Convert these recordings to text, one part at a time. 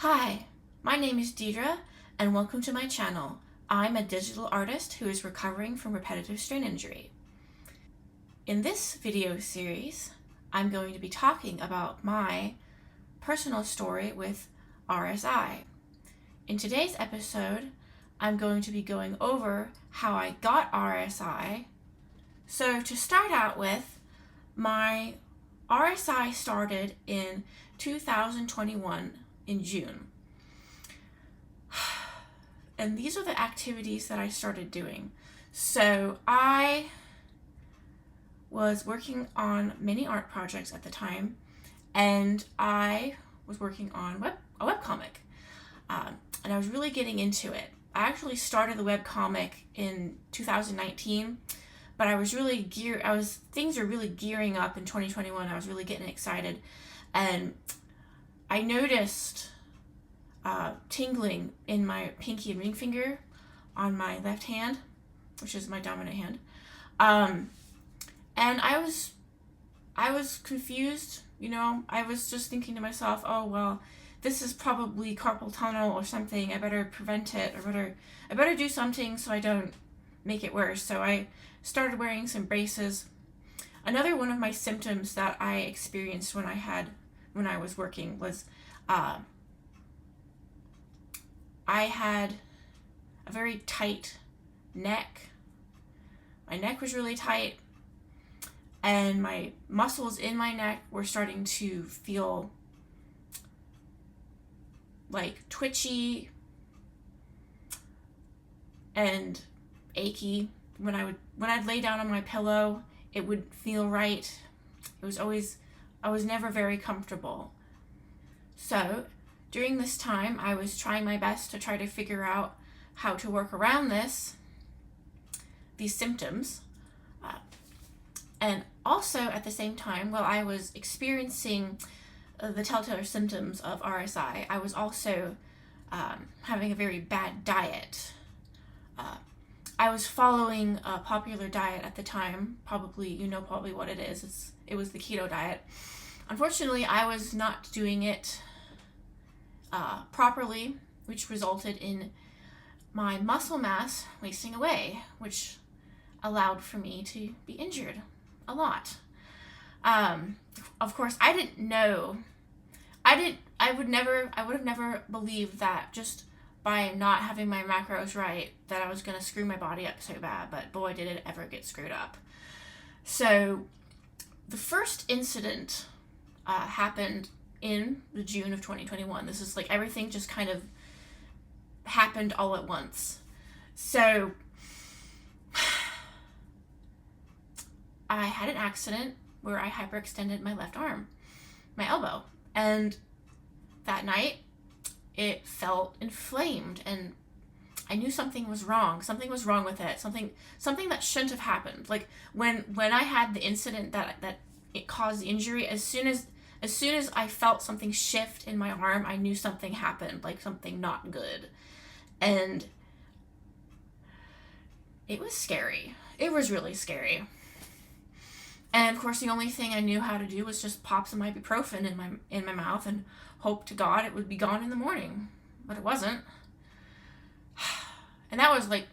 Hi, my name is Deidre, and welcome to my channel. I'm a digital artist who is recovering from repetitive strain injury. In this video series, I'm going to be talking about my personal story with RSI. In today's episode, I'm going to be going over how I got RSI. So to start out with, my RSI started in 2021 in June. And these are the activities that I started doing. So I was working on many art projects at the time, and I was working on a webcomic. And I was really getting into it. I actually started the webcomic in 2019, but things were really gearing up in 2021. I was really getting excited, and I noticed tingling in my pinky and ring finger on my left hand, which is my dominant hand. And I was confused, I was just thinking to myself, oh, well, this is probably carpal tunnel or something. I better prevent it, or I better do something so I don't make it worse. So I started wearing some braces. Another one of my symptoms that I experienced when I was working was I had a very tight neck. My neck was really tight, and my muscles in my neck were starting to feel like twitchy and achy. When I'd lay down on my pillow, it would feel right. I was never very comfortable. So during this time, I was trying my best to try to figure out how to work around these symptoms. And also at the same time, while I was experiencing the telltale symptoms of RSI, I was also having a very bad diet. I was following a popular diet at the time. Probably what it is. It was the keto diet. Unfortunately, I was not doing it properly, which resulted in my muscle mass wasting away, which allowed for me to be injured a lot. Of course, I didn't know. I would have never believed that just by not having my macros right that I was going to screw my body up so bad, but boy, did it ever get screwed up. So the first incident happened in the June of 2021. This is like everything just kind of happened all at once. So I had an accident where I hyperextended my left arm, my elbow, and that night it felt inflamed, and I knew something was wrong. Something was wrong with it. Something that shouldn't have happened. Like when I had the incident that it caused the injury, as soon as I felt something shift in my arm, I knew something happened, like something not good. And it was scary. It was really scary. And of course, the only thing I knew how to do was just pop some ibuprofen in my mouth and hope to God it would be gone in the morning. But it wasn't. And that was like,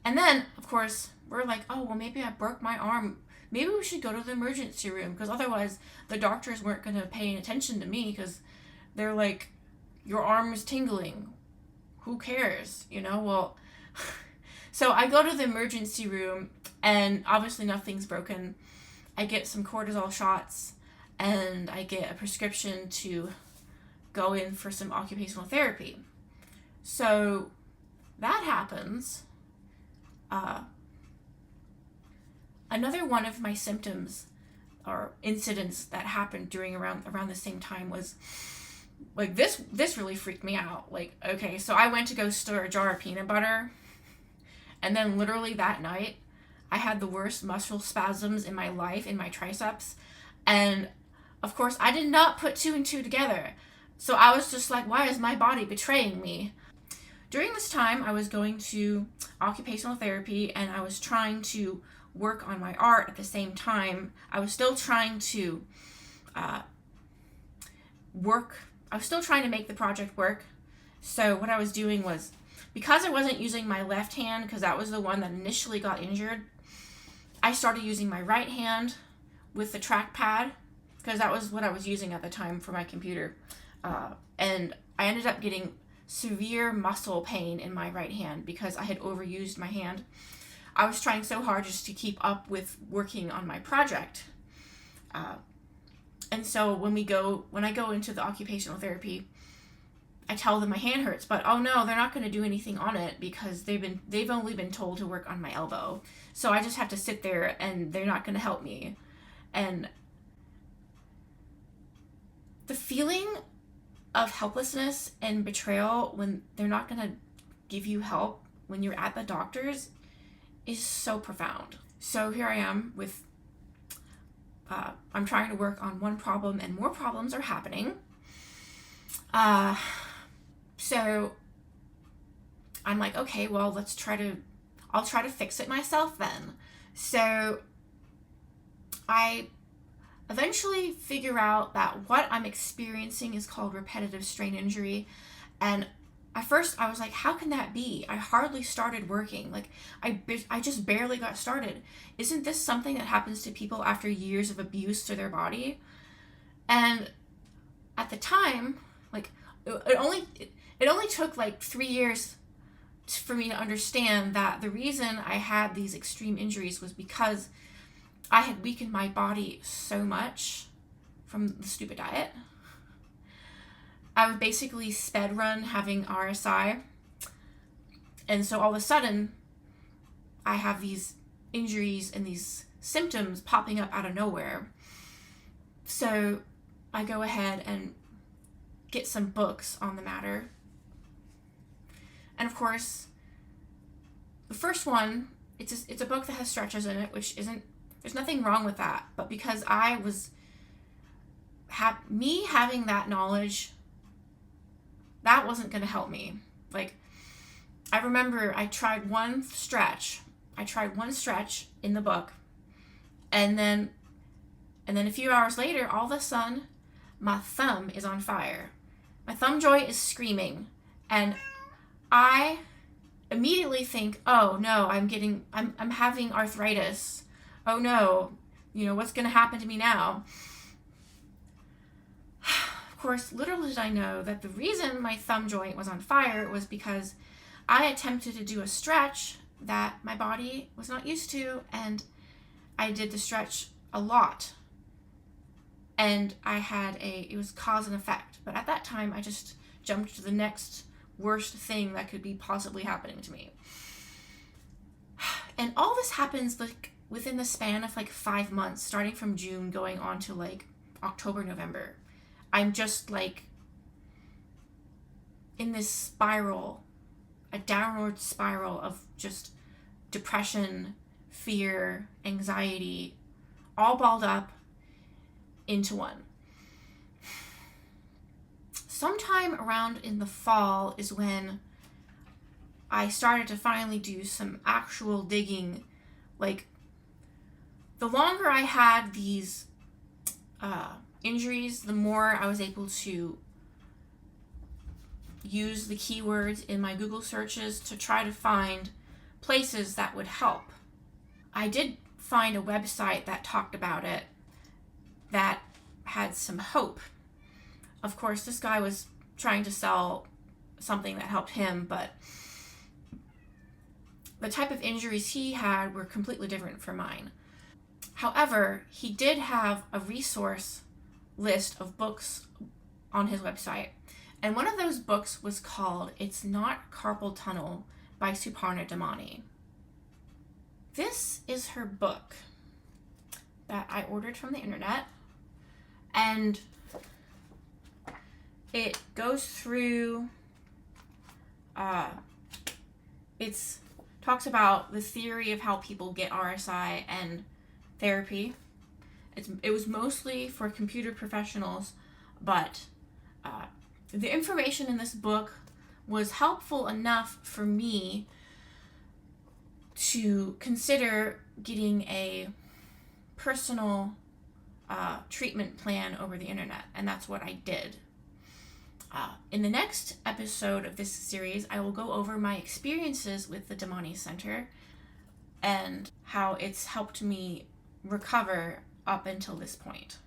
and then, of course, we're like, oh, well, maybe I broke my arm. Maybe we should go to the emergency room, because otherwise the doctors weren't going to pay any attention to me, because they're like, your arm is tingling. Who cares? Well, so I go to the emergency room, and obviously nothing's broken. I get some cortisol shots, and I get a prescription to go in for some occupational therapy. So that happens. Another one of my symptoms or incidents that happened around the same time was like this really freaked me out. Like, okay, so I went to go store a jar of peanut butter, and then literally that night I had the worst muscle spasms in my life in my triceps, and of course I did not put two and two together. So I was just like, why is my body betraying me? During this time, I was going to occupational therapy, and I was trying to work on my art at the same time. I was still trying to work I was still trying to make the project work. So what I was doing was, because I wasn't using my left hand, because that was the one that initially got injured, I started using my right hand with the trackpad, because that was what I was using at the time for my computer. And I ended up getting severe muscle pain in my right hand because I had overused my hand. I was trying so hard just to keep up with working on my project. And so when I go into the occupational therapy, I tell them my hand hurts, but oh no, they're not going to do anything on it because they've only been told to work on my elbow. So I just have to sit there and they're not going to help me. And the feeling of helplessness and betrayal when they're not going to give you help when you're at the doctor's is so profound. So here I am with, I'm trying to work on one problem and more problems are happening. So I'm like, okay, well, I'll try to fix it myself then. So I eventually figure out that what I'm experiencing is called repetitive strain injury. And at first I was like, how can that be? I hardly started working. Like I just barely got started. Isn't this something that happens to people after years of abuse to their body? And at the time, like it only took like 3 years for me to understand that the reason I had these extreme injuries was because I had weakened my body so much from the stupid diet. I would basically sped run having RSI. And so all of a sudden, I have these injuries and these symptoms popping up out of nowhere. So I go ahead and get some books on the matter. And of course, the first one, it's a book that has stretches in it, which isn't, there's nothing wrong with that. But because I was, me having that knowledge, that wasn't going to help me. Like, I remember I tried one stretch in the book, and then a few hours later, all of a sudden, my thumb is on fire. My thumb joint is screaming, and I immediately think, oh no, I'm having arthritis. Oh no, what's going to happen to me now? Of course, little did I know that the reason my thumb joint was on fire was because I attempted to do a stretch that my body was not used to, and I did the stretch a lot. And it was cause and effect. But at that time, I just jumped to the next worst thing that could be possibly happening to me. And all this happens like within the span of like 5 months, starting from June going on to like October, November. I'm just like in this spiral, a downward spiral of just depression, fear, anxiety, all balled up into one. Sometime around in the fall is when I started to finally do some actual digging. Like, the longer I had these injuries, the more I was able to use the keywords in my Google searches to try to find places that would help. I did find a website that talked about it that had some hope. Of course, this guy was trying to sell something that helped him, but the type of injuries he had were completely different from mine. However, he did have a resource list of books on his website, and one of those books was called It's Not Carpal Tunnel by Suparna Damani. This is her book that I ordered from the internet, and it goes through, it talks about the theory of how people get RSI and therapy. It was mostly for computer professionals, but the information in this book was helpful enough for me to consider getting a personal treatment plan over the internet, and that's what I did. In the next episode of this series, I will go over my experiences with the Damani Center and how it's helped me recover up until this point.